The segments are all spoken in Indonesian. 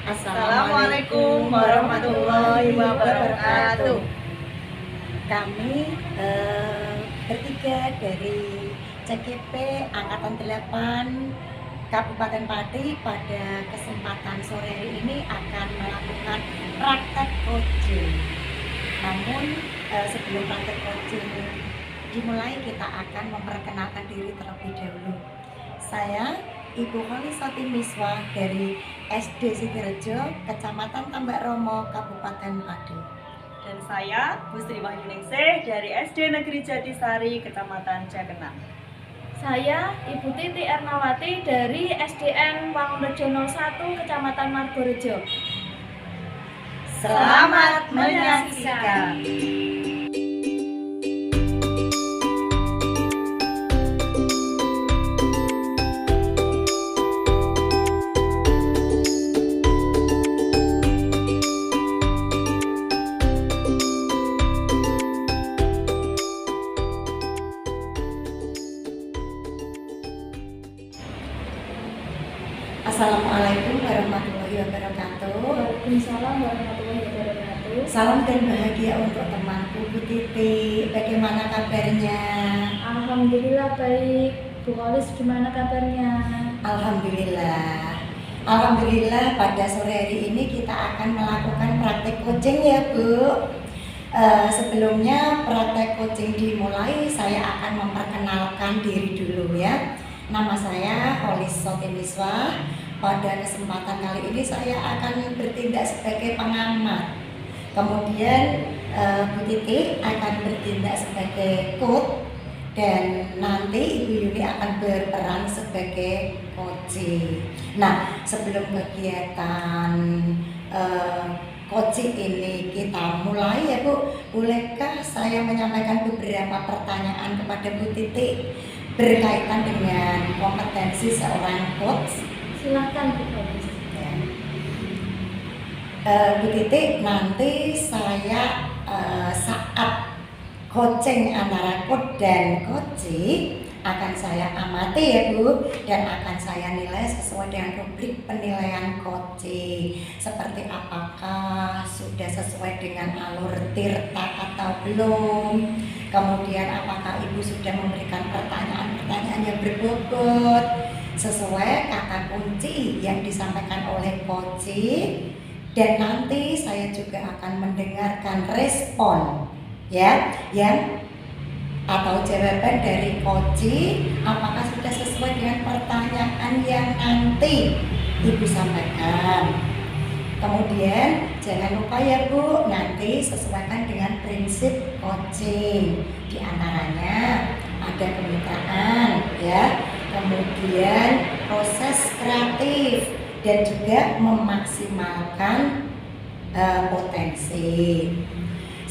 Assalamualaikum warahmatullahi wabarakatuh. Kami bertiga dari CKP Angkatan 8 Kabupaten Pati pada kesempatan sore hari ini akan melakukan praktek coaching. Namun sebelum praktek coaching dimulai, kita akan memperkenalkan diri terlebih dahulu. Saya Ibu Holisati Miswah dari SD Sidorejo, Kecamatan Tambak Romo, Kabupaten Pati. Dan saya Bu Sri Wahyuningsih dari SD Negeri Jatisari, Kecamatan Jakenang. Saya Ibu Titi Ernawati dari SDN Wangunrejo 01, Kecamatan Margorejo. Selamat menyaksikan. Assalamualaikum warahmatullahi wabarakatuh. Waalaikumsalam warahmatullahi wabarakatuh. Salam dan bahagia untuk temanku Bu Titi. Bagaimana kabarnya? Alhamdulillah baik. Bu Kolis gimana kabarnya? Alhamdulillah pada sore hari ini kita akan melakukan praktek coaching ya Bu. Sebelumnya praktek coaching dimulai, saya akan memperkenalkan diri dulu ya. Nama saya Holisati Miswah. Pada kesempatan kali ini saya akan bertindak sebagai pengamat. Kemudian Bu Titi akan bertindak sebagai coach, dan nanti Ibu Yuni akan berperan sebagai coaching. Nah, sebelum kegiatan coaching ini kita mulai ya Bu, bolehkah saya menyampaikan beberapa pertanyaan kepada Bu Titi berkaitan dengan kompetensi seorang coach? Silahkan Bu Kolis. Bu Titi, nanti saya saat coaching antara coach dan coaching akan saya amati ya Bu, dan akan saya nilai sesuai dengan rubrik penilaian coaching, seperti apakah sudah sesuai dengan alur tirta atau belum, kemudian apakah Ibu sudah memberikan pertanyaan-pertanyaan yang berbobot sesuai kata kunci yang disampaikan oleh coaching, dan nanti saya juga akan mendengarkan respon ya yang atau jawaban dari coaching, apakah sudah sesuai dengan pertanyaan yang nanti Ibu sampaikan. Kemudian jangan lupa ya Bu, nanti sesuaikan dengan prinsip coaching. Di antaranya ada kemitraan ya, kemudian proses kreatif, dan juga memaksimalkan potensi.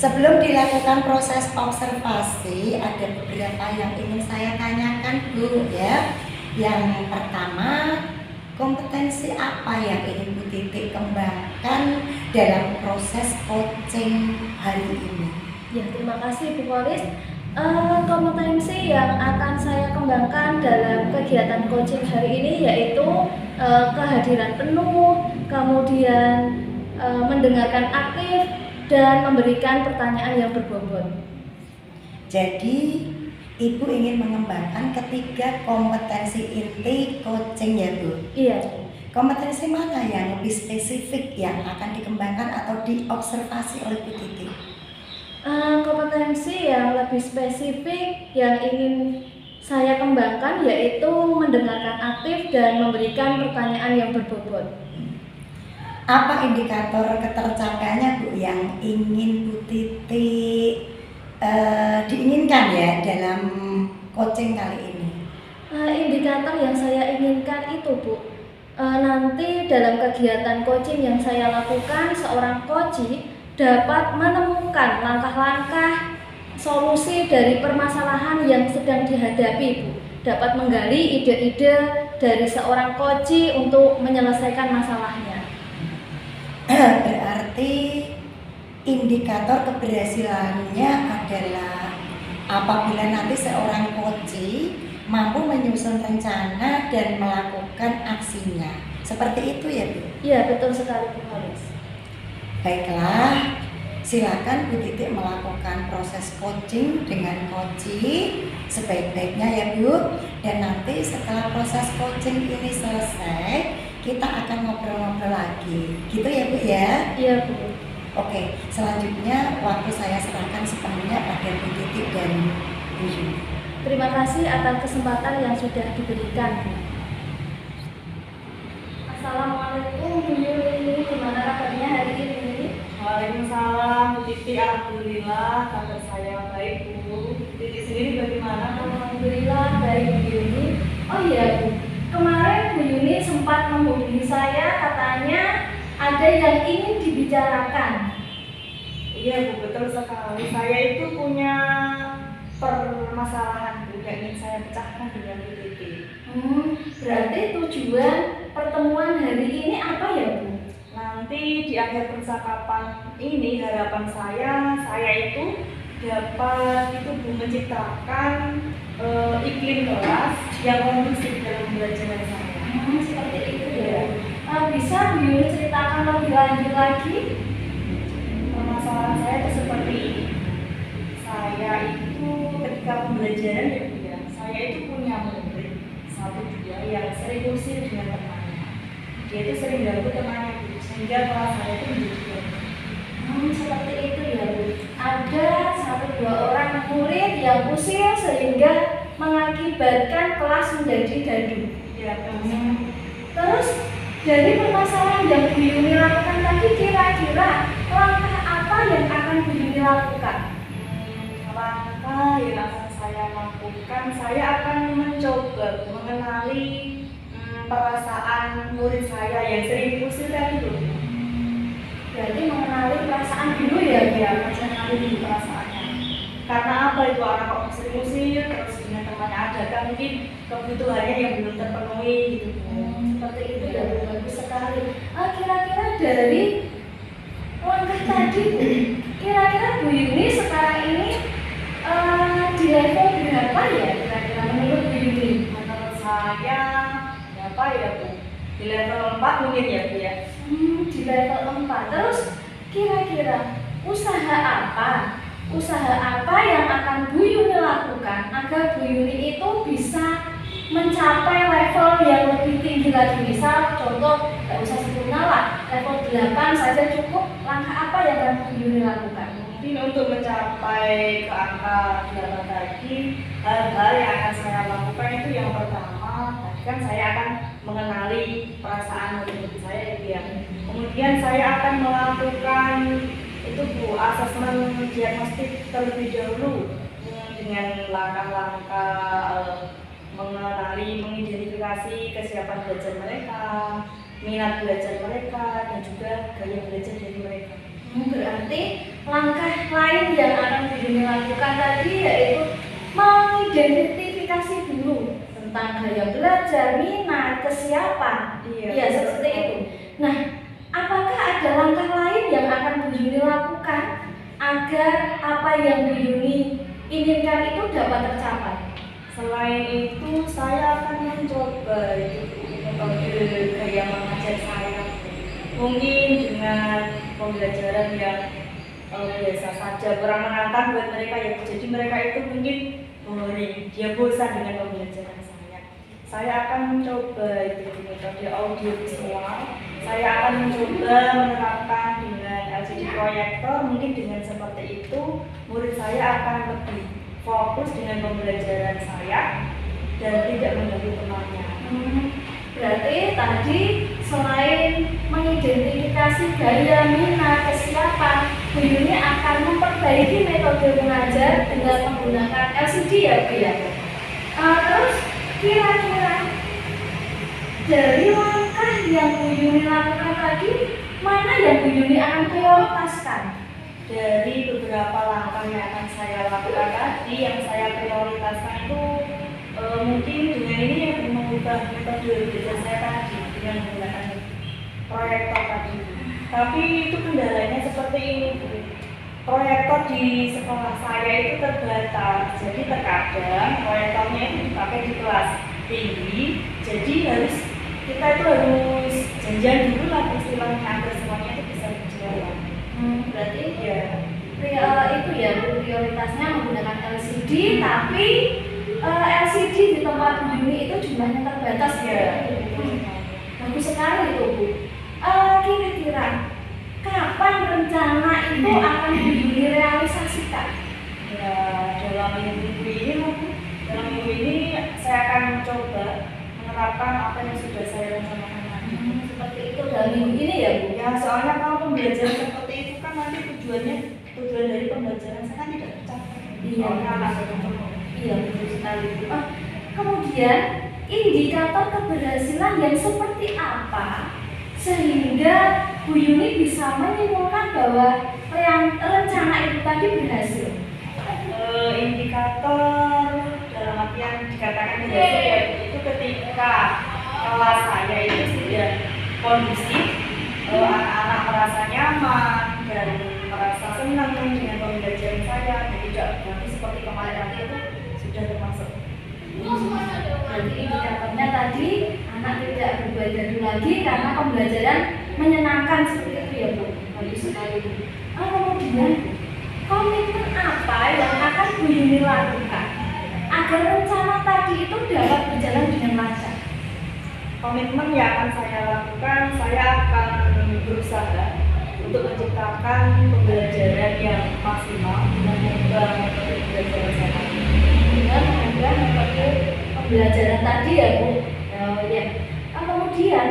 Sebelum dilakukan proses observasi, ada beberapa yang ingin saya tanyakan Bu ya. Yang pertama, kompetensi apa yang ingin Bu Titi kembangkan dalam proses coaching hari ini? Ya, terima kasih Bu Kolis. Kompetensi yang akan saya kembangkan dalam kegiatan coaching hari ini yaitu kehadiran penuh, kemudian mendengarkan aktif, dan memberikan pertanyaan yang berbobot. Jadi Ibu ingin mengembangkan ketiga kompetensi inti coaching ya Bu? Iya. Kompetensi mana yang lebih spesifik yang akan dikembangkan atau diobservasi oleh Bu Titi? Kompetensi yang lebih spesifik yang ingin saya kembangkan yaitu mendengarkan aktif dan memberikan pertanyaan yang berbobot. Apa indikator ketercapaiannya Bu yang ingin Bu Titi diinginkan ya dalam coaching kali ini? Indikator yang saya inginkan itu Bu, nanti dalam kegiatan coaching yang saya lakukan, seorang coach dapat menemukan langkah-langkah solusi dari permasalahan yang sedang dihadapi Bu, dapat menggali ide-ide dari seorang coach untuk menyelesaikan masalahnya. Berarti indikator keberhasilannya adalah apabila nanti seorang coach mampu menyusun rencana dan melakukan aksinya Seperti itu ya Bu? Iya, betul sekali Bu Halis. Baiklah, silakan Bu Titik melakukan proses coaching dengan coaching sebaik-baiknya ya Bu. Dan nanti setelah proses coaching ini selesai, kita akan ngobrol-ngobrol lagi. Gitu ya Bu ya? Iya Bu. Oke, selanjutnya waktu saya serahkan sepenuhnya pada Bu Titik dan Bu Yuni. Terima kasih atas kesempatan yang sudah diberikan Bu. Assalamualaikum Bu Yuni, gimana kabarnya hari ini? Waalaikumsalam, Bu Titi. Alhamdulillah, kabar saya baik Bu. Titi sendiri bagaimana? Alhamdulillah baik Bu Yuni. Oh iya Bu, kemarin Bu Yuni sempat menghubungi saya, katanya ada yang ingin dibicarakan. Iya Bu, betul sekali. Saya itu punya permasalahan Bu yang ingin saya pecahkan dengan Bu Titi. Berarti tujuan pertemuan hari ini apa ya Bu? Nanti di akhir percakapan ini harapan saya itu dapat itu Bu menciptakan iklim kelas yang kondusif dalam pembelajaran saya. Seperti itu ya. Bisa Bu Yuni ceritakan lebih lanjut lagi? Permasalahan saya itu seperti ini. Saya itu ketika pembelajaran ya Bu ya, saya itu punya murid satu dia yang sering usir dengan temannya. Dia itu sering ganggu temannya Bu, sehingga kelas saya itu menjadi ganggu. Seperti itu ya Bu. Ada 1-2 orang murid yang usil sehingga mengakibatkan kelas menjadi gaduh. Ya, Terus dari permasalahan yang Bu Yuni lakukan tadi, kira-kira langkah apa yang akan Bu Yuni lakukan? langkah yang akan saya lakukan, saya akan mencoba mengenali perasaan murid saya yang sering diusir tadi loh. Berarti mengenali perasaan dulu ya Bu. Ya, mengenali dulu perasaannya. Karena apa itu anak kok sering usir, terus dengan temannya ada kan mungkin kebutuhannya yang belum terpenuhi gitu. Seperti itu ya Bu, bagus sekali. Kira-kira dari langkah tadi Bu, kira-kira Bu Yuni sekarang ini di level berapa ya kira-kira menurut Bu Yuni? Menurut saya berapa ya Bu? Di level 4 mungkin ya Bu ya. Di level 4. Terus kira-kira usaha apa yang akan Bu Yuni lakukan agar Bu Yuni itu bisa mencapai level yang lebih tinggi lagi? Misal contoh, nggak usah sempurna lah, level 8 saja cukup. Langkah apa yang akan Bu Yuni lakukan? Mungkin untuk mencapai ke angka 8 tadi, hal-hal yang akan saya lakukan itu yang pertama, tadi kan saya akan mengenali perasaan murid saya itu ya. Kemudian saya akan melakukan itu Bu, asesmen diagnostik terlebih dahulu dengan langkah-langkah mengenali, mengidentifikasi kesiapan belajar mereka, minat belajar mereka, dan juga gaya belajar dari mereka. Berarti langkah lain yang akan Bu Yuni lakukan tadi yaitu mengidentifikasi dulu tentang gaya belajar, minat, kesiapan. Iya, Seperti itu. Nah, apakah ada langkah lain yang akan Bu Yuni lakukan agar apa yang Bu Yuni inginkan itu dapat tercapai? Selain itu, saya akan mencoba metode gaya mengajar saya. Mungkin dengan pembelajaran yang biasa saja, kurang menantang buat mereka ya. Jadi mereka itu mungkin dia bosan dengan pembelajaran saya. Saya akan mencoba itu metode audio visual. Saya akan mencoba menerapkan dengan LCD proyektor. Mungkin dengan seperti itu, murid saya akan lebih fokus dengan pembelajaran saya dan tidak mengganggu temannya. Berarti tadi selain mengidentifikasi gaya, minat, kesiapan, Bu Yuni akan memperbaiki metode mengajar dengan menggunakan LCD ya Bu ya. Terus kira-kira dari langkah yang Bu Yuni lakukan tadi, mana yang Bu Yuni akan prioritaskan? Dari beberapa langkah yang akan saya lakukan tadi, yang saya prioritaskan itu mungkin dengan ini yang mengubah metode belajar saya tadi dengan menggunakan proyektor tadi. Tapi itu kendalanya seperti ini Bu. Proyektor di sekolah saya itu terbatas, jadi terkadang proyektornya itu dipakai di kelas tinggi, jadi kita itu harus janjian dulu lah istilahnya agar semuanya itu bisa berjalan. Berarti Ya. itu ya Bu, prioritasnya menggunakan LCD, tapi LCD di tempat Bu Yuni itu jumlahnya terbatas ya. Bagus sekali itu Bu. Kira-kira kapan rencana itu akan Bu Yuni realisasikan? Ya, dalam minggu ini mungkin dalam minggu ini saya akan mencoba menerapkan apa yang sudah saya rencanakan tadi. Seperti itu dalam minggu ini ya Bu. Ya, soalnya kalau pembelajaran seperti itu kan nanti tujuan dari pembelajaran saya kan tidak tercapai. Iya. Soalnya anak berkembang. Iya betul sekali Bu. Kemudian indikator keberhasilan yang seperti apa sehingga Bu Yuni bisa menyimpulkan bahwa rencana itu tadi berhasil? Indikator dalam artian dikatakan berhasil ya itu ketika kelas saya itu sudah kondusif, anak-anak merasa nyaman dan merasa senang dengan pembelajaran saya, tidak nanti seperti kemarin nanti itu sudah termasuk. Berarti indikatornya tadi anak tidak berbuat gaduh lagi karena pembelajaran menyenangkan seperti itu ya Bu. Bagus sekali Bu. Kemudian komitmen apa yang akan Bu Yuni lakukan agar rencana tadi itu dapat berjalan dengan lancar? Komitmen yang akan saya lakukan, saya akan berusaha untuk menciptakan pembelajaran yang maksimal dengan mengubah metode pembelajaran saya. Dengan mengubah metode pembelajaran tadi ya Bu. Ya. Kemudian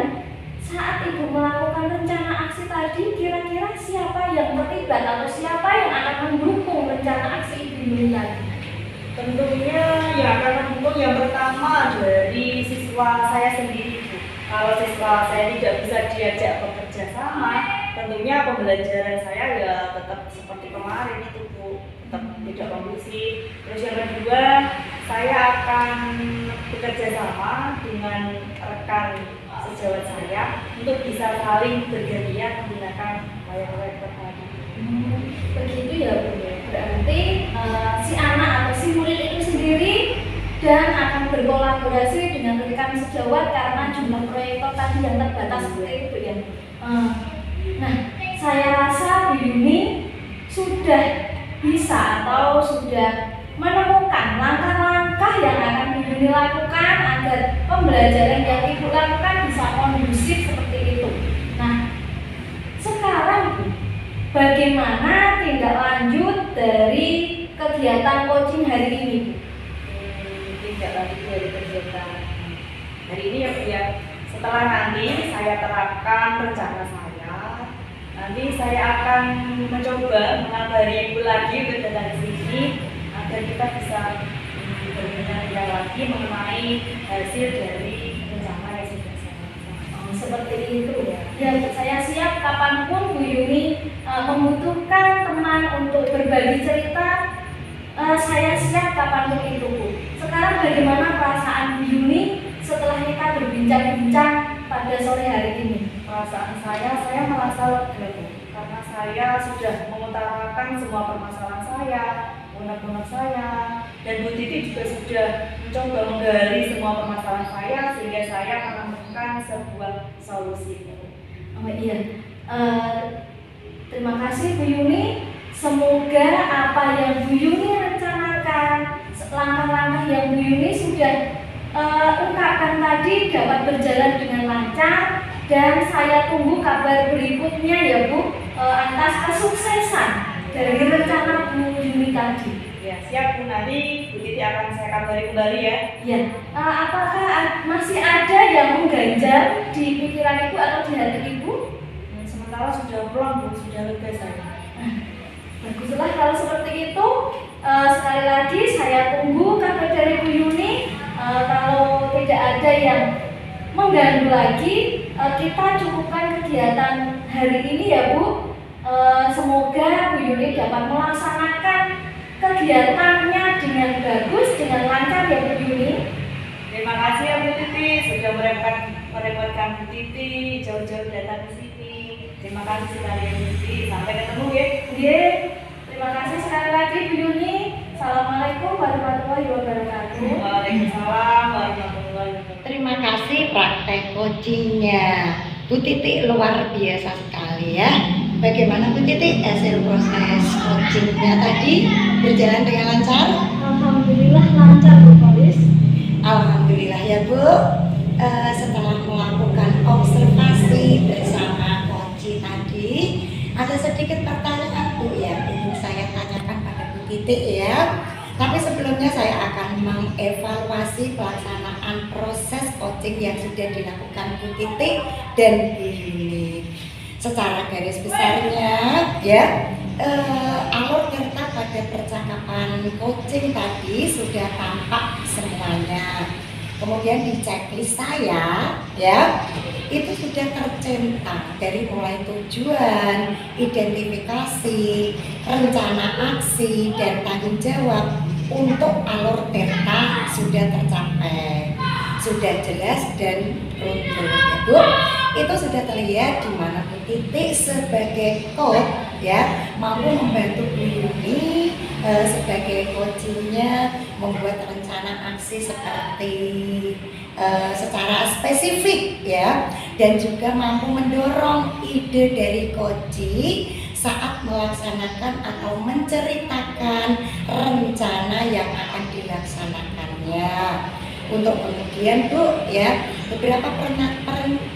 saat Ibu melakukan rencana aksi tadi, kira-kira siapa yang terlibat atau siapa yang akan mendukung rencana aksi Ibu Yuni tadi? Tentunya yang akan mendukung yang pertama dari siswa saya sendiri Bu. Kalau siswa saya tidak bisa diajak bekerja sama, tentunya pembelajaran saya ya tetap seperti kemarin itu Bu, tetap tidak kondusif. Terus yang kedua, saya akan bekerja sama dengan rekan sejawat saya untuk bisa saling bergantian menggunakan layar terpadu. Begitu ya Bu. Berarti si anak atau si murid itu sendiri dan akan berkolaborasi dengan rekan sejawat karena jumlah proyektor tadi yang terbatas seperti itu ya. Nah, saya rasa Bu Yuni sudah bisa atau sudah menemukan langkah-langkah yang akan Bu Yuni lakukan agar pembelajaran yang Ibu lakukan bisa kondusif seperti itu. Nah, sekarang Bu, bagaimana tindak lanjut dari kegiatan coaching hari ini Bu? Tindak lanjut dari kegiatan hari ini ya Bu ya. Setelah nanti saya terapkan rencana saya, nanti saya akan mencoba mengabari Ibu lagi untuk datang ke sini agar kita bisa berbincang lagi mengenai hasil dari rencana yang sudah saya lakukan. Seperti itu ya. Ya, saya siap kapanpun Bu Yuni membutuhkan teman untuk berbagi cerita. Saya siap kapanpun itu Bu. Sekarang bagaimana perasaan Bu Yuni setelah kita berbincang-bincang pada sore hari ini? Perasaan saya merasa lega Bu, karena saya sudah mengutarakan semua permasalahan saya, unek-unek saya, dan Bu Titi juga sudah mencoba menggali semua permasalahan saya sehingga saya menemukan sebuah solusi. Oh iya, terima kasih Bu Yuni. Semoga apa yang Bu Yuni rencanakan, langkah-langkah yang Bu Yuni sudah ungkapkan tadi dapat berjalan dengan lancar, dan saya tunggu kabar berikutnya ya Bu atas kesuksesan dari rencana Bu Yuni tadi. Ya, siap Bu, nanti Bu Titi akan saya kabari kembali ya. Ya, apakah masih ada yang mengganjal di pikiran Ibu atau di hati Ibu? Sementara sudah pulang Bu, sudah lega saya. Baguslah kalau seperti itu. Sekali lagi saya tunggu kabar dari Bu Yuni. Kalau tidak ada yang mengganggu lagi, kita cukupkan kegiatan hari ini ya Bu. Semoga Bu Yuni dapat melaksanakan kegiatannya dengan bagus, dengan lancar ya Bu Yuni. Terima kasih ya Bu Titi, sudah merepotkan Bu Titi jauh-jauh datang ke sini. Terima kasih sekali ya Bu Titi, sampai ketemu ya. Oke, terima kasih sekali lagi Bu Yuni. Assalamualaikum warahmatullahi wabarakatuh. Waalaikumsalam warahmatullahi wabarakatuh. Terima kasih praktek coachingnya Bu Titi luar biasa sekali ya. Bagaimana Bu Titi hasil proses coachingnya tadi berjalan dengan lancar? Alhamdulillah lancar Bu Polis. Alhamdulillah ya Bu. Setelah melakukan observasi bersama coach tadi, ada sedikit pertanyaan Bu yang ingin saya tanyakan pada Bu Titi ya. Tapi sebelumnya saya akan mengevaluasi pelaksanaan proses coaching yang sudah dilakukan Bu Titi dan Bu Yuni. Secara garis besarnya ya, alur cerita pada percakapan coaching tadi sudah tampak semuanya. Kemudian di checklist saya ya, itu sudah tercentang dari mulai tujuan, identifikasi, rencana aksi, dan tanggung jawab untuk alur tirta sudah tercapai, sudah jelas dan runtuh. Itu sudah terlihat di mana Bu Titi sebagai coach ya mampu membantu Bu Yuni sebagai coachingnya membuat rencana aksi seperti secara spesifik ya, dan juga mampu mendorong ide dari coaching saat melaksanakan atau menceritakan rencana yang akan dilaksanakannya. Untuk kemudian Bu ya, beberapa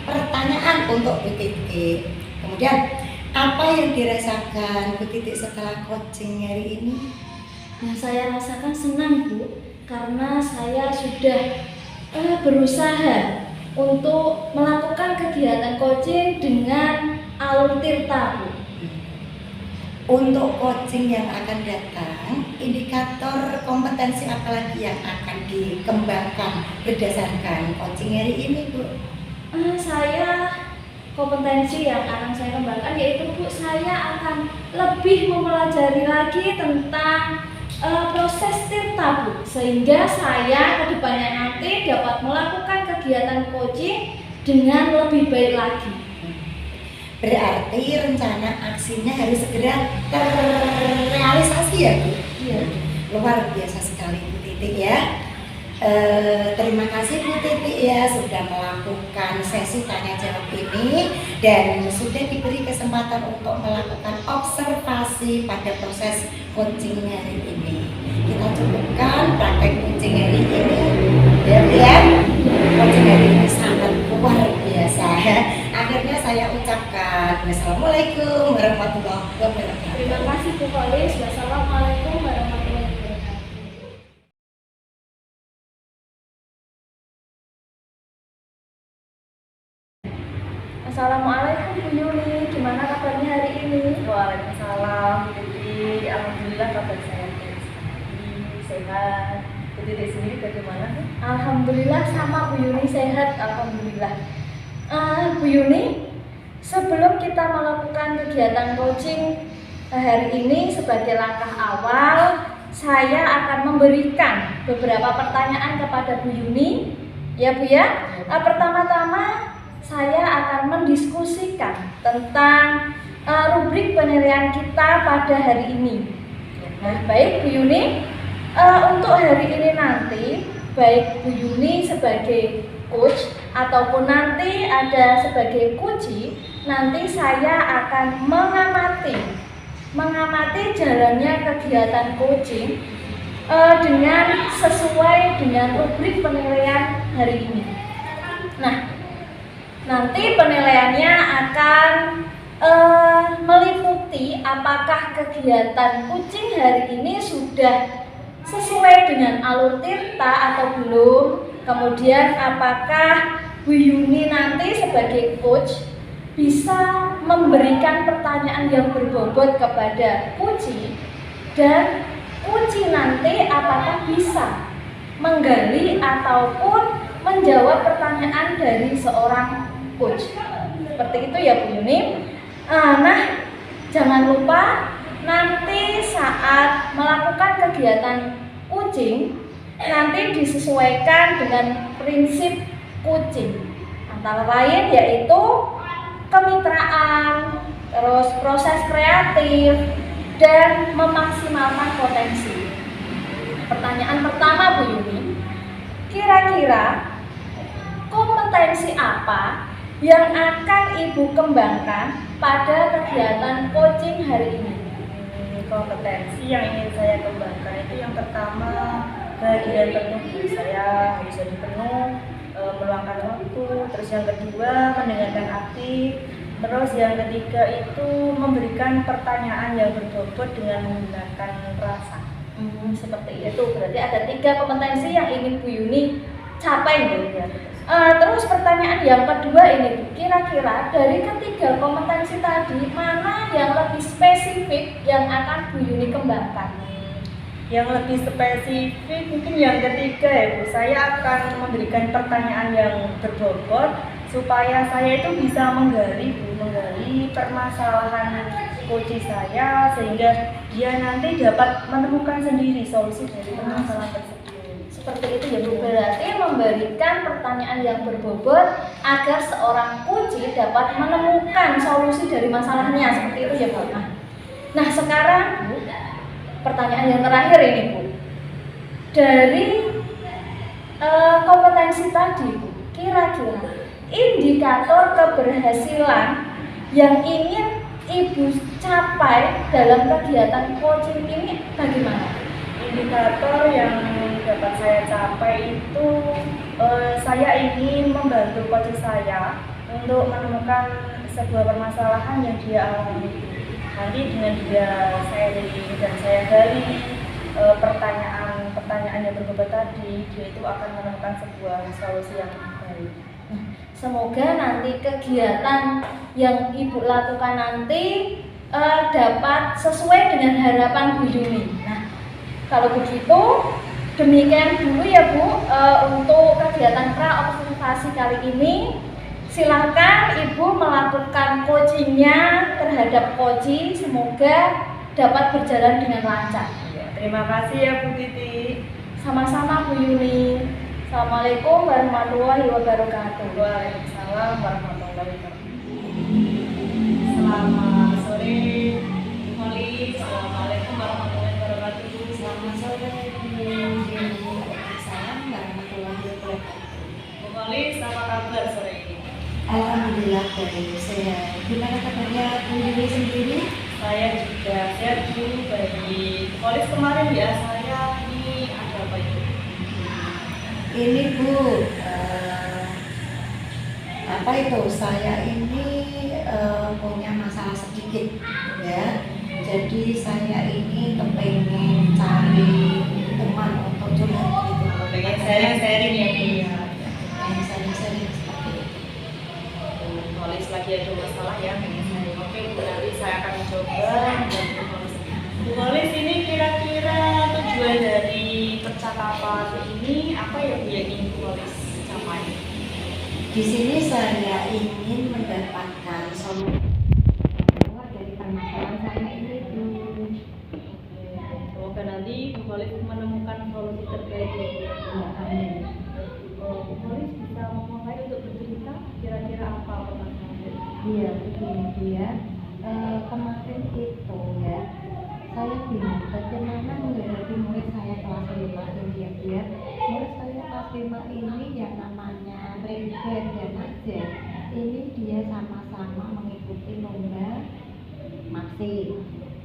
pertanyaan untuk Bu Titi. Kemudian apa yang dirasakan Bu Titi setelah coaching hari ini? Yang saya rasakan senang Bu, karena saya sudah berusaha untuk melakukan kegiatan coaching dengan alur tirta Bu. Untuk coaching yang akan datang, indikator kompetensi apa lagi yang akan dikembangkan berdasarkan coaching hari ini Bu? Saya kompetensi yang akan saya kembangkan yaitu Bu, saya akan lebih mempelajari lagi tentang proses tirta Bu, sehingga saya kedepannya nanti dapat melakukan kegiatan coaching dengan lebih baik lagi. Berarti rencana aksinya harus segera terrealisasi ya Bu? Iya. Luar biasa sekali Bu Titi ya. Terima kasih Bu Titi ya sudah melakukan sesi tanya jawab ini dan sudah diberi kesempatan untuk melakukan observasi pada proses coaching hari ini. Kita cukupkan praktek coaching hari ini ya. Coaching hari ini sangat luar biasa. Akhirnya saya ucapkan wassalamualaikum warahmatullahi wabarakatuh. Terima kasih Bu Polis. Wassalamualaikum warahmatullahi wabarakatuh. Assalamualaikum Bu Yuni, gimana kabarnya hari ini? Waalaikumsalam. Jadi alhamdulillah kabar saya sehat. Bu Titi sendiri bagaimana nih? Alhamdulillah sama Bu Yuni, sehat alhamdulillah. Bu Yuni, sebelum kita melakukan kegiatan coaching hari ini sebagai langkah awal, saya akan memberikan beberapa pertanyaan kepada Bu Yuni. Ya Bu ya. Pertama-tama saya akan mendiskusikan tentang rubrik penilaian kita pada hari ini. Nah, baik Bu Yuni, untuk hari ini nanti baik Bu Yuni sebagai coach ataupun nanti ada sebagai coachee, nanti saya akan mengamati jalannya kegiatan coaching dengan sesuai dengan rubrik penilaian hari ini. Nah, nanti penilaiannya akan meliputi apakah kegiatan coaching hari ini sudah sesuai dengan alur tirta atau belum. Kemudian apakah Bu Yuni nanti sebagai coach bisa memberikan pertanyaan yang berbobot kepada coachee, dan coachee nanti apakah bisa menggali ataupun menjawab pertanyaan dari seorang coach. Seperti itu ya Bu Yuni. Nah, jangan lupa nanti saat melakukan kegiatan coaching nanti disesuaikan dengan prinsip coaching, antara lain yaitu kemitraan, terus proses kreatif, dan memaksimalkan potensi. Pertanyaan pertama Bu Yuni, kira-kira kompetensi apa yang akan Ibu kembangkan pada kegiatan coaching hari ini? Kompetensi yang ingin saya kembangkan itu yang pertama bahagia penuh, saya harus jadi penuh, meluangkan waktu. Terus yang kedua mendengarkan aktif. Terus yang ketiga itu memberikan pertanyaan yang berbobot dengan menggunakan rasa. Seperti itu, berarti ada 3 kompetensi yang ingin Bu Yuni capai Bu. Ya. Terus pertanyaan yang kedua ini Bu, kira-kira dari ketiga kompetensi tadi mana yang lebih spesifik yang akan Bu Yuni kembangkan? Yang lebih spesifik mungkin yang ketiga ya Bu, saya akan memberikan pertanyaan yang berbobot supaya saya itu bisa menggali permasalahan coach saya sehingga dia nanti dapat menemukan sendiri solusi dari permasalahan tersebut. Seperti itu ya Bu, berarti memberikan pertanyaan yang berbobot agar seorang coach dapat menemukan solusi dari masalahnya, seperti itu ya Bu. Nah sekarang Bu, pertanyaan yang terakhir ini Bu, dari kompetensi tadi Bu, kira-kira indikator keberhasilan yang ingin Ibu capai dalam kegiatan coaching ini bagaimana? Indikator yang dapat saya capai itu saya ingin membantu coach saya untuk menemukan sebuah permasalahan yang dia alami. Nanti dengan dia saya gali pertanyaan yang berbobot tadi, dia itu akan menemukan sebuah solusi yang baik. Semoga nanti kegiatan yang Ibu lakukan nanti dapat sesuai dengan harapan Bu Yuni. Nah, kalau begitu demikian dulu ya Bu untuk kegiatan pra-observasi kali ini. Silakan Ibu melakukan coachingnya terhadap coach, semoga dapat berjalan dengan lancar. Terima kasih ya Bu Titi. Sama-sama Bu Yuni. Assalamualaikum warahmatullahi wabarakatuh. Waalaikumsalam warahmatullahi wabarakatuh. Selamat sore, Bu Moli. Assalamualaikum warahmatullahi wabarakatuh. Selamat sore, Waalaikumsalam warahmatullahi wabarakatuh. Bu Moli, apa kabar sore ini? Alhamdulillah baik, sehat. Gimana kabarnya Bu Yuni sendiri? Saya juga sehat Bu. Bagi polis kemarin ya saya ini ada apa itu? Ini Bu, apa itu? Saya ini punya masalah sedikit, ya. Jadi saya ini kepengen cari teman untuk curhat gitu. Pengen sharing-sharing ya Bu ya. Pengen sharing-sharing seperti itu. Polis lagi ada masalah ya, pengen sharing. Oke Bu, nanti saya akan coba membantu polis. Bu Polis, ini kira-kira tujuan dari percakapan ini apa ya Bu yang ingin Bu Polis capai? Di sini saya ingin mendapatkan solusi dari permasalahan saya ini Bu. Semoga nanti Bu Polis menemukan solusi terbaik ya Bu. Amin. Bu Polis bisa memulai untuk bercerita kira-kira apa permasalahannya? Iya, begini dia. Kemarin itu ya, saya bingung bagaimana menghadapi murid saya kelas 5 ini ya. Murid saya kelas 5 ini yang namanya Regen dan Najen. Ini dia sama-sama mengikuti lomba maksi.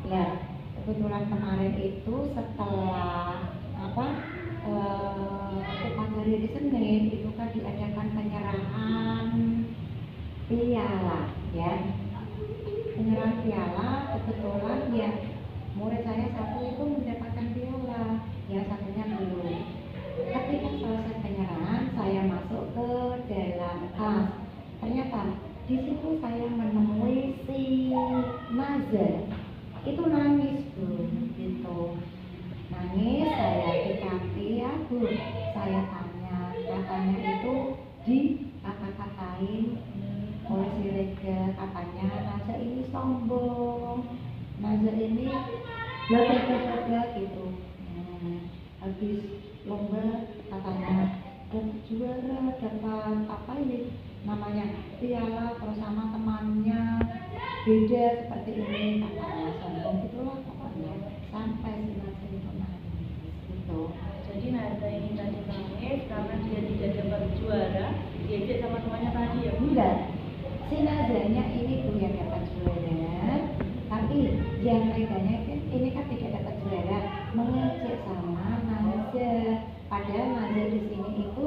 Ya, kebetulan kemarin itu setelah upacara di Senin itu kan diadakan penyerahan piala ya. Penyerahan piala kebetulan ya murid saya satu itu mendapatkan piala, yang satunya belum. Ketika selesai penyerahan, saya masuk ke dalam kelas. Ternyata di situ saya menemui si Nazar. Itu nangis Bu, gitu. Nangis, saya dekati ya Bu. Saya tanya, katanya itu di kata-katain oleh si Rega, katanya Nazar ini sombong. Nazar ini bla gitu. Habis lomba katanya dapat juara, dapat apa ini namanya piala bersama temannya beda seperti ini, katanya sombong gitulah pokoknya sampai si Nazar itu nangis gitu. Jadi Nazar ini tadi nangis karena dia tidak dapat juara, diajak sama temannya tadi ya Bu? Enggak, si nazarnya ini Bu yang dapat juara, tapi yang reganya ini kan tidak dapat juara, mengejek sama nazar. Padahal nazar di sini itu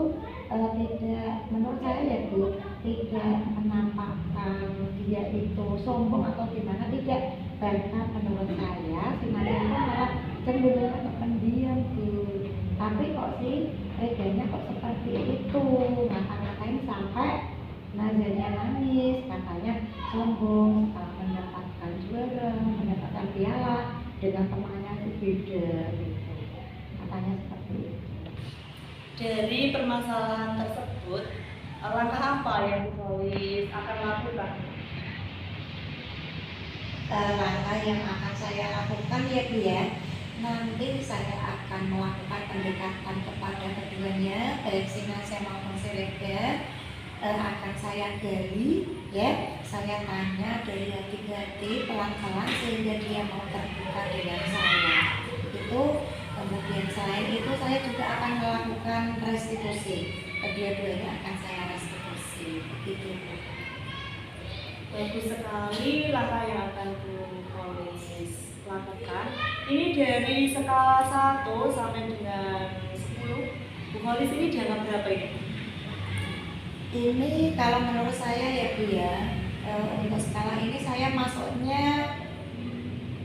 tidak, menurut saya ya Bu, tidak menampakkan dia itu sombong atau gimana, tidak. Bahkan menurut saya si nazar itu malah cenderung untuk pendiam Bu. Tapi kok sih reganya kok seperti itu, ngata-ngatain sampai nazarnya nangis, katanya sombong setelah mendapatkan juara, mendapatkan piala dengan temannya itu beda gitu. Katanya seperti itu. Dari permasalahan tersebut, langkah apa yang Bu Volis akan lakukan? Langkah yang akan saya lakukan ya Bu ya, nanti saya akan melakukan pendekatan kepada keduanya, baik si Nasya maupun si Rega. Akan saya gali ya, saya tanya dari hati-hati pelan-pelan sehingga dia mau terbuka dengan saya. Itu kemudian selain itu saya juga akan melakukan restitusi, kedua-duanya akan saya restitusi begitu. Bagus sekali langkah yang akan Bu Volis lakukan. Ini dari skala 1 sampai dengan 10, Bu Volis ini dianggap berapa ini? Ini kalau menurut saya ya Bu ya, untuk skala ini saya masuknya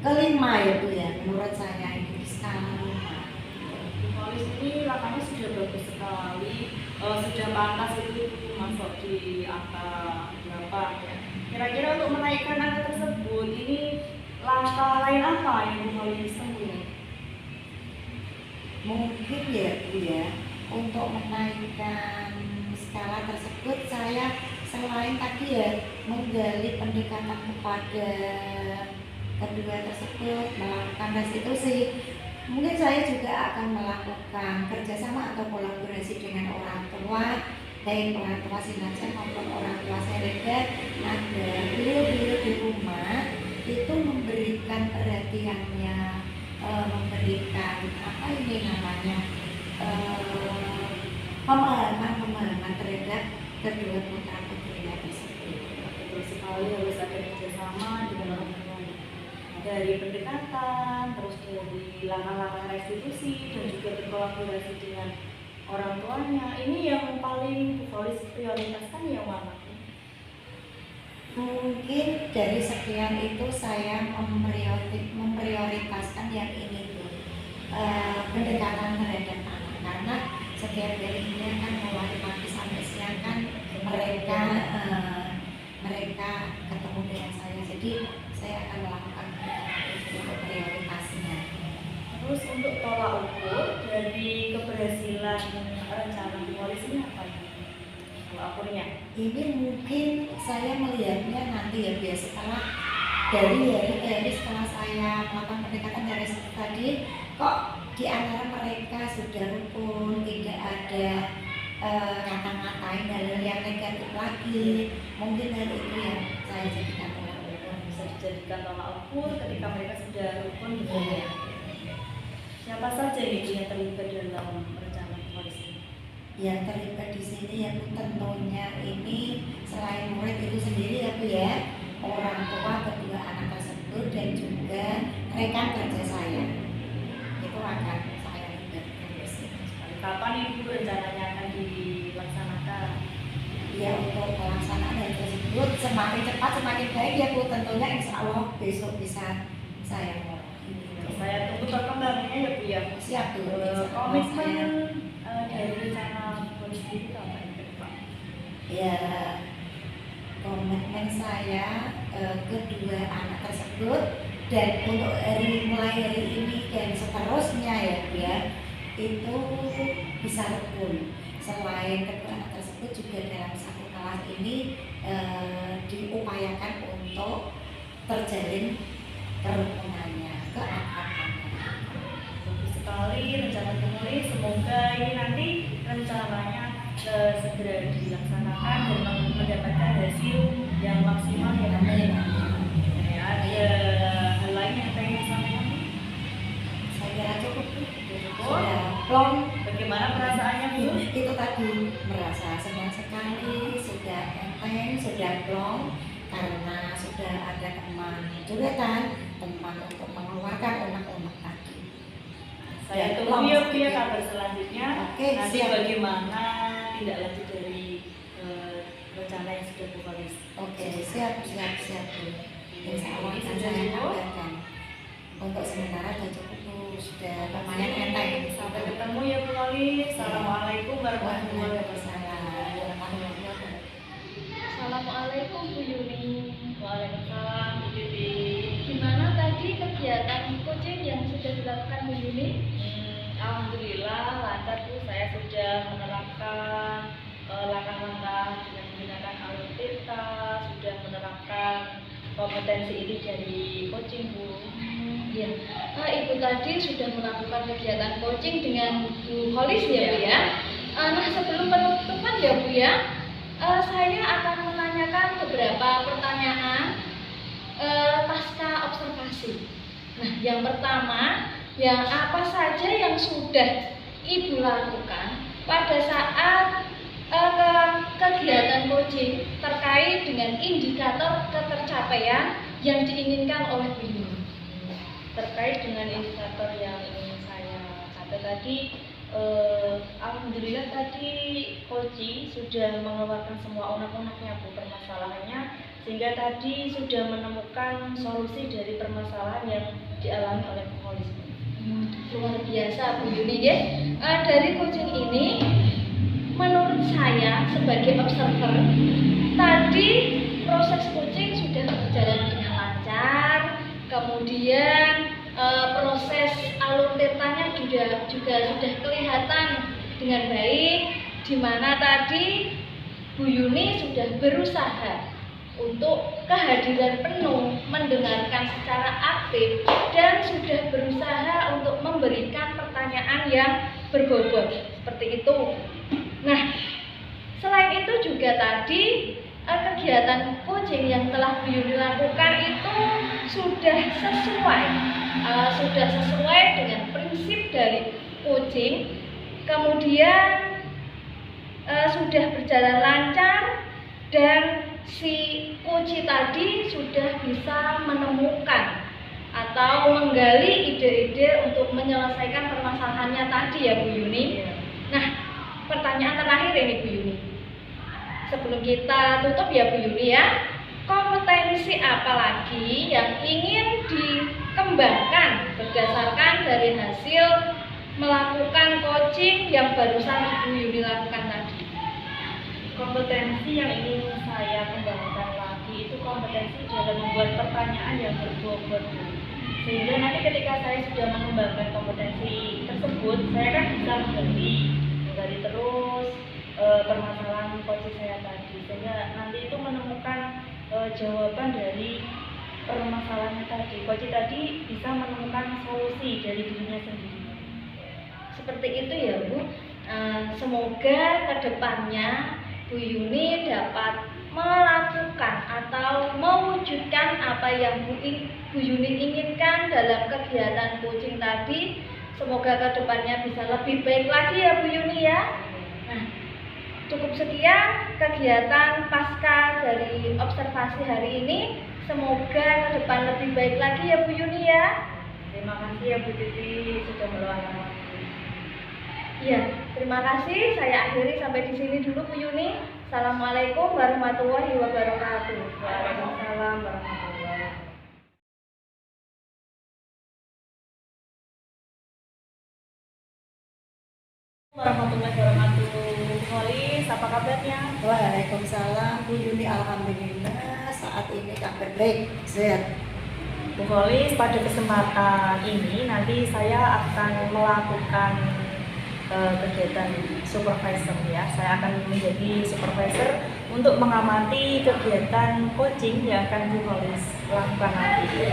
ke 5 ya Bu ya, menurut saya ini skala 5. Bu Volis ini langkahnya sudah bagus sekali, sudah pantas itu masuk di angka berapa ya. Kira-kira untuk menaikkan angka tersebut, ini langkah lain apa yang Bu Volis tempuh? Mungkin ya Bu ya, untuk menaikkan skala tersebut saya selain tadi ya menggali pendekatan kepada kedua tersebut, melakukan restitusi, mungkin saya juga akan melakukan kerjasama atau kolaborasi dengan orang tua, baik orang tua si Nasya maupun orang tua saya Rega, agar beliau-beliau di rumah itu memberikan perhatiannya, memberikan apa ini namanya, pemahaman terhadap kedua putra putrinya tersebut. Betul sekali, harus ada kerjasama dengan orang tua. Dari pendekatan, terus dari langkah-langkah restitusi, dan juga berkolaborasi dengan orang tuanya. Ini yang paling Bu Volis prioritaskan yang mana? Mungkin dari sekian itu saya memprioritaskan yang ini tuh, pendekatan terhadap anak, karena setiap harinya kan mulai pagi sampai siang kan mereka ketemu dengan saya, jadi saya akan melakukan itu untuk prioritasnya. Terus untuk tolak ukur dari keberhasilan rencana Bu Volis ini apa ya? Tolak ukurnya? Ini mungkin saya melihatnya nanti ya biasa setelah dari hari setelah saya melakukan pendekatan dari tadi, kok di antara mereka sudah rukun, tidak ada ngata-ngatain hal yang negatif lagi. Mungkin hal itu yang saya jadikan tolak ukur. Bisa dijadikan tolak ukur ketika mereka sudah rukun gitu ya. Siapa saja ini yang terlibat dalam rencana Bu Volis ini? Yang terlibat di sini ya Bu, tentunya ini selain murid itu sendiri ya Bu ya, orang tua kedua anak tersebut dan juga rekan kerja saya itu akan saya libatkan di sini. Kapan Ibu rencananya akan dilaksanakan? Ya untuk pelaksanaan hal tersebut semakin cepat semakin baik ya Bu, tentunya insya Allah besok bisa saya mulai. Saya tunggu perkembangannya ya Bu ya. Siap Bu. Komitmen dari rencana Bu Volis ini apa yang Pak? Ya komitmen saya kedua anak tersebut, dan untuk mulai hari ini dan seterusnya ya Bu ya, itu bisa rukun. Selain kedua anak tersebut juga dalam satu kelas ini diupayakan untuk terjalin kerukunannya, keakrabannya. Bagus sekali rencana Bu Volis. Semoga ini nanti rencananya segera dilaksanakan dan mendapatkan hasil yang maksimal ya. Ada hal lain yang pengen disampaikan? Saya kira cukup. Sudah Plong. Bagaimana perasaannya Bu? Itu tadi merasa senang sekali, sudah enteng, sudah plong karena sudah ada teman juletan, teman untuk mengeluarkan unek-unek tadi. Saya tunggu ya Bu ya kabar selanjutnya. Oke, nanti siap. bagaimana tindak lanjut dari rencana yang sudah Bu Holis. Oke, siap Bu. Insya Allah akan saya kabarkan. Untuk sementara sudah cukup Bu, sudah lumayan enteng. Sampai ketemu ya Bu Holis. Assalamualaikum warahmatullahi wabarakatuh. Assalamualaikum Bu Yuni. Waalaikumsalam Bu Titi. Gimana tadi kegiatan coaching yang sudah dilakukan Bu Yuni? Alhamdulillah lancar Bu, saya sudah menerapkan langkah-langkah dengan menggunakan alutsista, sudah menerapkan kompetensi ini dari coaching Bu. Iya, Ibu tadi sudah melakukan kegiatan coaching dengan Bu Holis ya Bu ya. Nah sebelum penutupan ya Bu ya, saya akan menanyakan beberapa pertanyaan pasca observasi. Nah yang pertama, ya apa saja yang sudah Ibu lakukan pada saat kegiatan coaching terkait dengan indikator ketercapaian yang diinginkan oleh Bu Yuni? Terkait dengan indikator yang ingin saya capai tadi, alhamdulillah tadi coaching sudah mengeluarkan semua unek-uneknya Bu permasalahannya, sehingga tadi sudah menemukan solusi dari permasalahan yang dialami oleh Bu Holis. Luar biasa Bu Yuni ya. Dari coaching ini menurut saya sebagai observer tadi proses coaching sudah berjalan dengan lancar, kemudian proses alur tetanya juga sudah kelihatan dengan baik, di mana tadi Bu Yuni sudah berusaha untuk kehadiran penuh, mendengarkan secara aktif, dan sudah berusaha untuk memberikan pertanyaan yang berbobot seperti itu. Nah, selain itu juga tadi kegiatan coaching yang telah Bu Yuni lakukan itu sudah sesuai dengan prinsip dari coaching, kemudian sudah berjalan lancar, dan si coach tadi sudah bisa menemukan atau menggali ide-ide untuk menyelesaikan permasalahannya tadi ya Bu Yuni. Nah, pertanyaan terakhir ini Bu Yuni. Sebelum kita tutup ya Bu Yuni ya, kompetensi apa lagi yang ingin dikembangkan berdasarkan dari hasil melakukan coaching yang barusan Bu Yuni lakukan tadi? Kompetensi yang ingin saya kembangkan lagi itu kompetensi dalam membuat pertanyaan yang berbobot, sehingga nanti ketika saya sudah mengembangkan kompetensi tersebut, saya kan bisa menggali terus permasalahan coaching saya tadi, sehingga nanti itu menemukan jawaban dari permasalahannya tadi. Coaching tadi bisa menemukan solusi dari dirinya sendiri. Seperti itu ya Bu. Semoga kedepannya Bu Yuni dapat melakukan atau mewujudkan apa yang Bu Yuni inginkan dalam kegiatan coaching tadi. Semoga kedepannya bisa lebih baik lagi ya Bu Yuni ya. Nah, cukup sekian kegiatan pasca dari observasi hari ini. Semoga ke depan lebih baik lagi ya Bu Yuni ya. Terima kasih ya Bu Titi sudah meluangkan waktu. Ya, terima kasih. Saya akhiri sampai di sini dulu Bu Yuni. Assalamualaikum warahmatullahi wabarakatuh. Waalaikumsalam warahmatullahi wabarakatuh. Bu Holis, apa kabarnya? Waalaikumsalam Bu Yuni, alhamdulillah saat ini kabar baik, sehat. Bu Holis, pada kesempatan ini nanti saya akan melakukan kegiatan supervisor ya. Saya akan menjadi supervisor untuk mengamati kegiatan coaching yang akan Bu Holis lakukan nanti.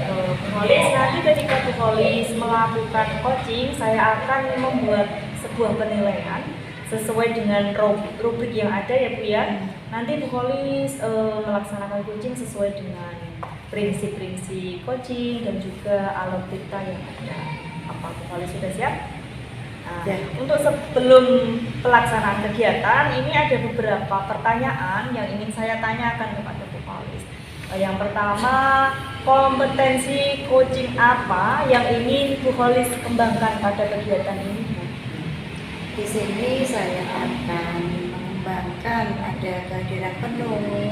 Bu Holis, nanti ketika Bu Holis melakukan coaching, saya akan membuat sebuah penilaian sesuai dengan rubrik yang ada ya Bu ya. Nanti Bu Holis melaksanakan coaching sesuai dengan prinsip-prinsip coaching dan juga alat dikta yang ada. Apa Bu Holis sudah siap? Nah, Ya. untuk sebelum pelaksanaan kegiatan, ini ada beberapa pertanyaan yang ingin saya tanyakan kepada Bu Paulis. Yang pertama, kompetensi coaching apa yang ingin Bu Paulis kembangkan pada kegiatan ini, Bu? Di sini saya akan mengembangkan ada kehadiran penuh,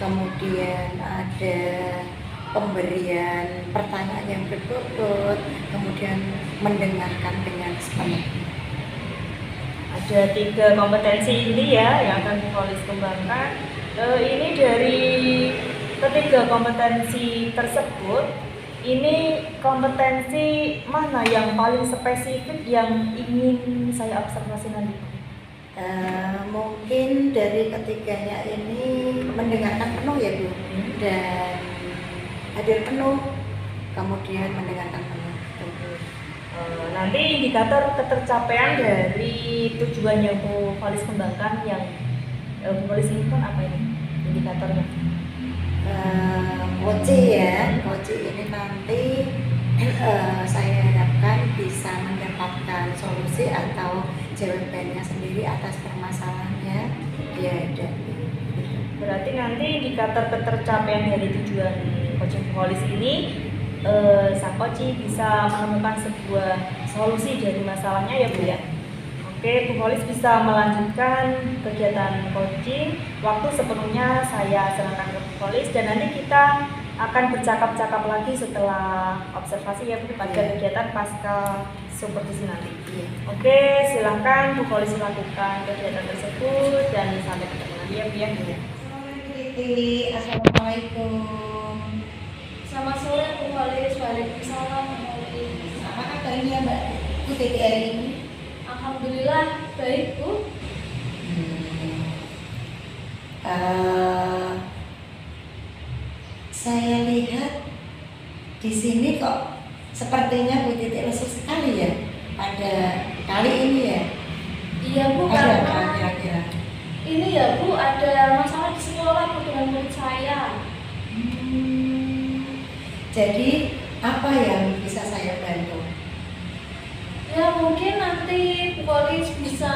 kemudian ada pemberian pertanyaan yang berbobot, kemudian mendengarkan dengan sepenuhnya. Ada 3 kompetensi ini ya yang akan Bu Paulis kembangkan. Ini dari ketiga kompetensi tersebut, ini kompetensi mana yang paling spesifik yang ingin saya observasi nanti? Mungkin dari ketiganya ini mendengarkan penuh ya Bu, dan hadir penuh, kemudian mendengarkan penuh. Nanti indikator ketercapaian dari tujuan yang Bu Paulis kembangkan yang Bu Paulis inginkan apa ini indikatornya? Koci ini nanti saya harapkan bisa mendapatkan solusi atau jawabannya sendiri atas permasalahannya dia ada. Berarti nanti indikator ketercapaian dari tujuan coaching Bu Paulis ini, sang coach bisa menemukan sebuah solusi dari masalahnya ya Bu ya. Oke, Bu Paulis bisa melanjutkan kegiatan coaching. Waktu sepenuhnya saya serahkan ke Bu Paulis dan nanti kita akan bercakap-cakap lagi setelah observasi ya Bu pada kegiatan pasca supervisi nanti. Oke, silahkan Bu Paulis lakukan kegiatan tersebut dan sampai ketemu lagi ya Bu ya. Assalamualaikum. Selamat sore Bu Paulis. Waalaikumsalam Bu Paulis. Apa kabarnya Mbak Bu Titi hari ini? Alhamdulillah baik Bu. Saya lihat di sini kok sepertinya Bu Titi lesu sekali ya pada kali ini ya. Iya Bu, Ada apa karena kira-kira? ini ya Bu ada masalah di sekolah Bu dengan murid saya. Jadi apa yang bisa saya bantu? Ya mungkin nanti Bu Paulis bisa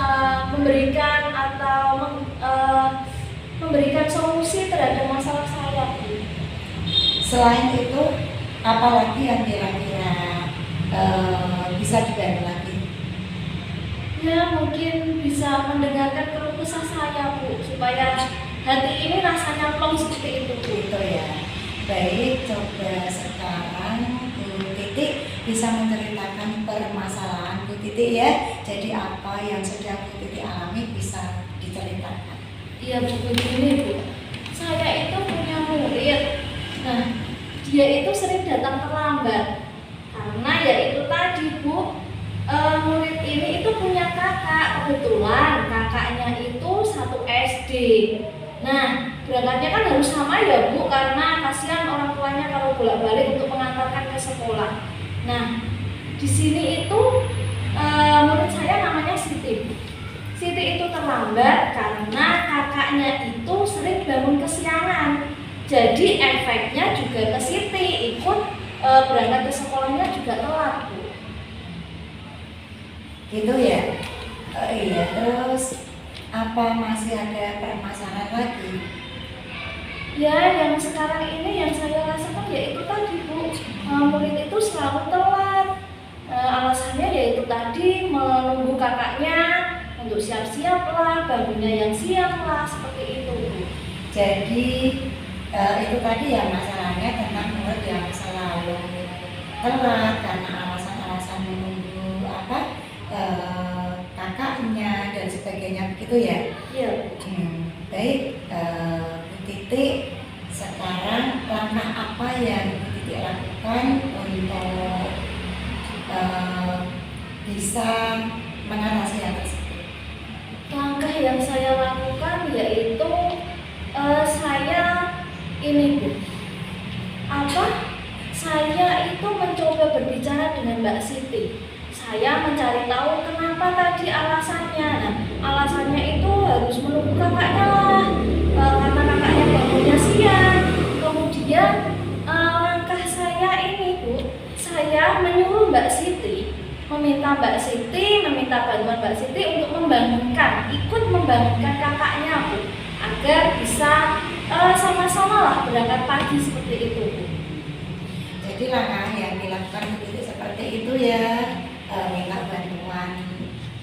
memberikan atau memberikan solusi terhadap masalah saya Bu. Selain itu, apalagi yang kira-kira bisa dibantu lagi? Ya mungkin bisa mendengarkan keluh kesah saya Bu, supaya hati ini rasanya plong seperti itu Bu. Gitu ya. Baik, coba sekarang Bu Titi bisa menceritakan permasalahan Bu Titi ya. Jadi apa yang sedang Bu Titi alami bisa diceritakan. Iya Bu, begini Bu, saya itu punya murid. Nah, dia itu sering datang terlambat karena ya itu tadi Bu, murid ini itu punya kakak. Kebetulan kakaknya itu 1 SD. Nah, berangkatnya kan harus sama ya Bu, karena kasihan orang tuanya kalau bolak-balik untuk mengantarkan ke sekolah. Nah, di sini itu murid saya namanya Siti. Siti itu terlambat karena kakaknya itu sering bangun kesiangan. Jadi efeknya juga ke Siti, ikut berangkat ke sekolahnya juga telat Bu. Gitu ya. Iya, terus apa masih ada permasalahan lagi? Ya, yang sekarang ini yang saya rasakan ya itu tadi Bu, murid itu selalu telat. Alasannya yaitu tadi menunggu kakaknya untuk siap-siap lah, bajunya yang siap lah, seperti itu Bu. Jadi itu tadi ya masalahnya tentang murid yang selalu telat karena alasan-alasan menunggu kakaknya dan sebagainya begitu ya. Iya. Baik, Bu Titi, sekarang langkah apa yang Bu Titi lakukan untuk bisa mengatasi hal tersebut? Langkah yang saya lakukan yaitu saya ini Bu, saya itu mencoba berbicara dengan Mbak Siti. Saya mencari tahu kenapa tadi alasannya. Nah, alasannya itu harus menunggu kakaknya lah, karena kakaknya bangunnya siang. Kemudian langkah saya ini Bu, saya menyuruh Mbak Siti meminta Mbak Siti, meminta bantuan Mbak Siti untuk ikut membangunkan kakaknya Bu, agar bisa sama-sama lah berangkat pagi seperti itu Bu. Jadi langkah yang dilakukan itu seperti itu ya, minta bantuan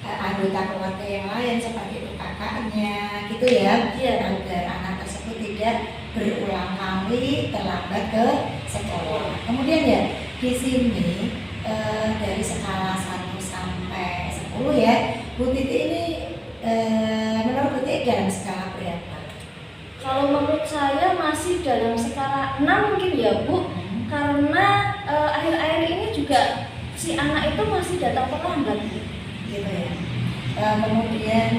anggota keluarga yang lain seperti itu kakaknya gitu ya, Iya. agar anak tersebut tidak berulang kali terlambat ke sekolah. Kemudian ya di sini dari skala 1 sampai 10 ya, Bu Titi ini menurut Bu Titi dalam skala berapa? Kalau menurut saya masih dalam skala 6 mungkin ya Bu, karena akhir-akhir ini juga si anak itu masih datang terlambat Bu. Gitu ya. Kemudian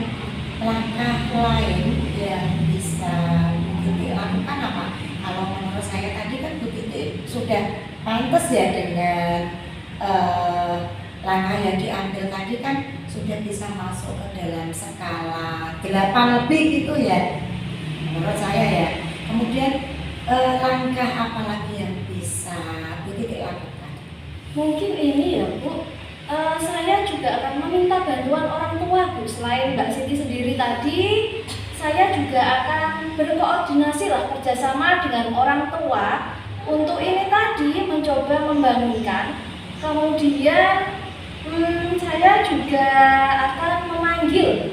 langkah lain yang bisa Bu Titi lakukan apa? Kalau menurut saya tadi kan Bu Titi sudah pantas ya dengan langkah yang diambil tadi kan sudah bisa masuk ke dalam skala 8 lebih gitu ya, menurut saya ya. Kemudian langkah apa lagi yang bisa Bu Titi lakukan? Mungkin ini ya Bu, saya juga akan meminta bantuan orang tua Bu. Selain Mbak Siti sendiri tadi, saya juga akan berkoordinasi lah kerjasama dengan orang tua untuk ini tadi mencoba membangunkan. Kemudian saya juga akan memanggil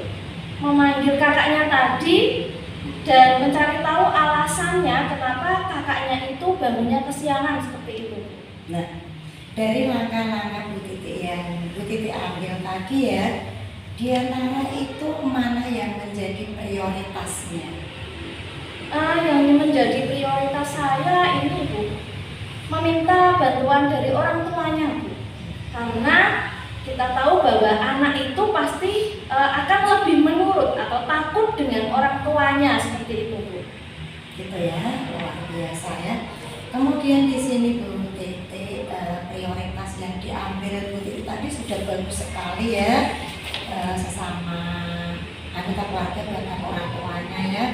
kakaknya tadi dan mencari tahu alasannya kenapa kakaknya itu bangunnya kesiangan seperti itu. Nah, dari langkah-langkah Bu Titi yang Bu Titi ambil tadi ya, di antara itu mana yang menjadi prioritasnya? Yang menjadi prioritas saya ini Bu, meminta bantuan dari orang tuanya Bu, karena kita tahu bahwa anak itu pasti akan lebih menurut atau takut dengan orang tuanya seperti itu Bu. Gitu ya, luar biasa ya. Kemudian di sini Bu Titi prioritas yang diambil Bu Titi tadi sudah bagus sekali ya, sesama anggota keluarga bahkan orang tuanya ya.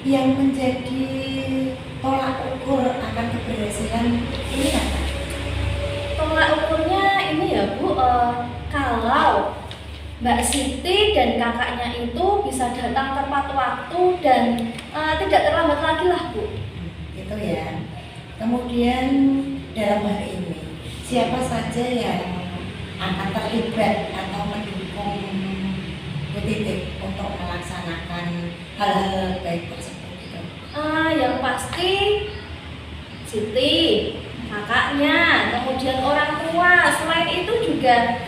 Yang menjadi tolak ukur akan keberhasilan ini apa? Tolak ukurnya ini ya Bu, kalau Mbak Siti dan kakaknya itu bisa datang tepat waktu dan tidak terlambat lagi lah Bu. Gitu ya. Kemudian dalam hal ini siapa saja yang akan terlibat atau mendukung Bu Titi untuk melaksanakan hal-hal baik tersebut gitu? Yang pasti Siti, kakaknya, kemudian orang tua. Selain itu juga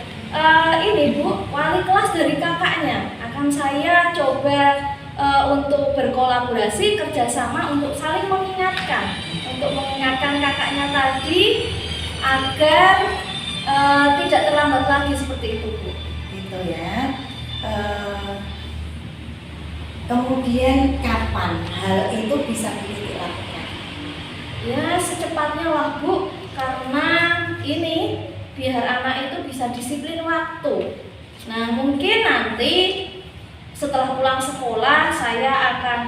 ini Bu, wali kelas dari kakaknya akan saya coba untuk berkolaborasi kerjasama untuk saling mengingatkan, kakaknya tadi agar tidak terlambat lagi seperti itu Bu. Gitu ya. Kemudian kapan hal itu bisa dilakukan? Ya secepatnya lah Bu, karena ini biar anak itu bisa disiplin waktu. Nah mungkin nanti setelah pulang sekolah saya akan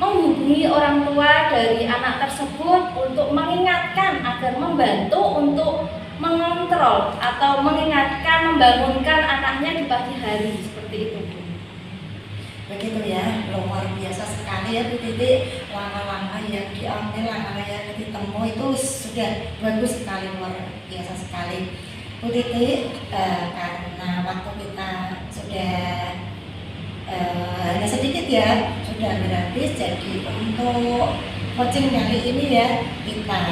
menghubungi orang tua dari anak tersebut untuk mengingatkan agar membantu untuk mengontrol atau mengingatkan, membangunkan anaknya di pagi hari seperti itu Bu. Begitu ya, luar biasa sekali ya Bu Titi, langkah-langkah yang diambil, langkah yang ditemui itu sudah bagus sekali, luar biasa sekali Bu Titi. Karena waktu kita sudah hanya sedikit ya, sudah habis, jadi untuk coaching kali ini ya kita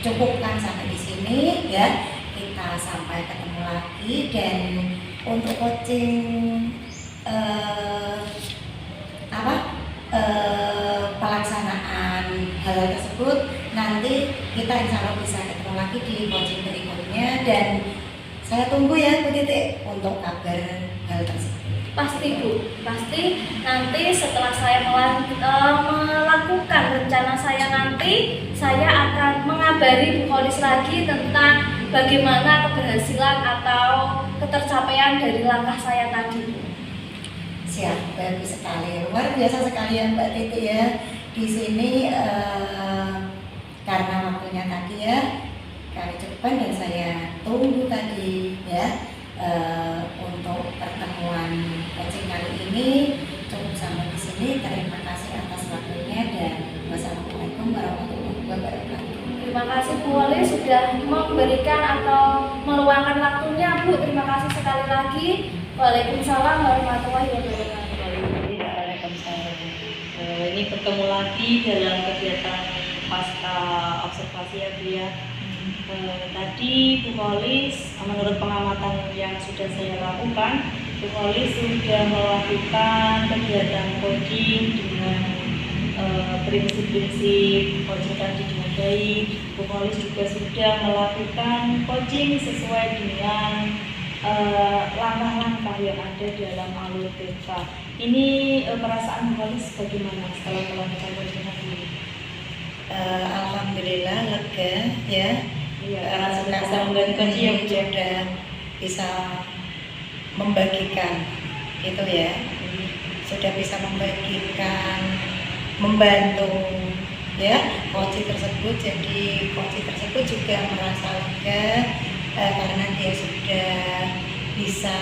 cukupkan sampai di sini ya, kita sampai ketemu lagi. Dan untuk coaching pelaksanaan hal tersebut nanti kita insya Allah bisa ketemu lagi di coaching berikutnya, dan saya tunggu ya Bu Titi untuk kabar hal tersebut. Pasti Bu, pasti nanti setelah saya melakukan rencana saya nanti, saya akan mengabari Bu Kholis lagi tentang bagaimana keberhasilan atau ketercapaian dari langkah saya tadi. Siap, bagus sekali, luar biasa sekali ya Mbak Titi ya. Di sini karena waktunya tadi ya, kali ke depan dan saya tunggu tadi ya untuk pertemuan coaching kali ini. Cukup sampai di sini. Terima kasih atas waktunya dan wassalamualaikum warahmatullahi wabarakatuh. Terima kasih Bu Wali sudah memberikan atau meluangkan waktunya Bu. Terima kasih sekali lagi. Waalaikumsalam warahmatullahi wabarakatuh. Waalaikumsalam. Ini bertemu lagi dalam kegiatan pasca observasi ya Bu ya. Tadi Bu Kolis menurut pengamatan yang sudah saya lakukan, Bu Kolis sudah melakukan kegiatan coaching dengan prinsip-prinsip coaching tadi dengan baik. Bu Kolis juga sudah melakukan coaching sesuai dengan langkah-langkah yang ada dalam alur TK. Ini perasaan Bu Kolis bagaimana setelah melakukan coaching tadi? Alhamdulillah lega ya. Iya, karena sudah bisa mengganti kunci yang sudah bisa membagikan itu ya, sudah bisa membagikan, membantu ya coach tersebut. Jadi coach tersebut juga merasa lega karena dia sudah bisa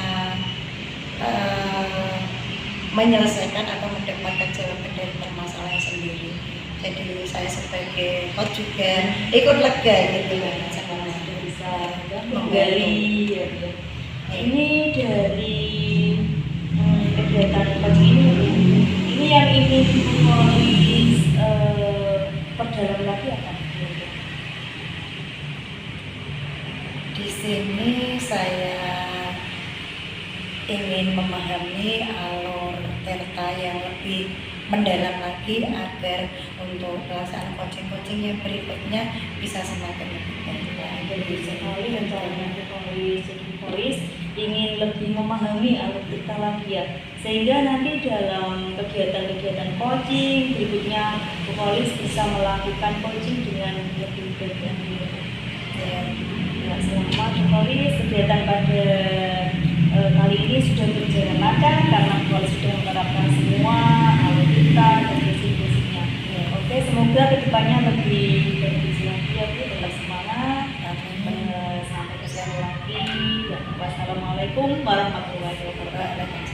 menyelesaikan atau mendapatkan jawaban dari permasalahan sendiri. Jadi saya sebagai coach juga ikut lega gitu kan, sudah bisa menggali ya. Ini dari kegiatan coaching ini yang ingin Bu Kolis perdalam lagi apa? Di sini saya ingin memahami alur terta yang lebih mendalam lagi agar untuk pelaksanaan coaching yang berikutnya bisa semakin lebih baik. Jadi sekali rencananya Bu Kolis ingin lebih memahami alur terta lagi ya, sehingga nanti dalam kegiatan-kegiatan coaching berikutnya Bu Kolis bisa melakukan coaching dengan lebih baik lagi. Ya, selamat Bu Kolis, kegiatan pada kali ini sudah berjalan lancar karena Bu Kolis sudah menerapkan semua alur terta dan basic-basicnya. Oke, semoga kedepannya lebih bagus lagi ya Bu, tetap semangat. Sampai ketemu lagi. Wassalamualaikum warahmatullahi wabarakatuh.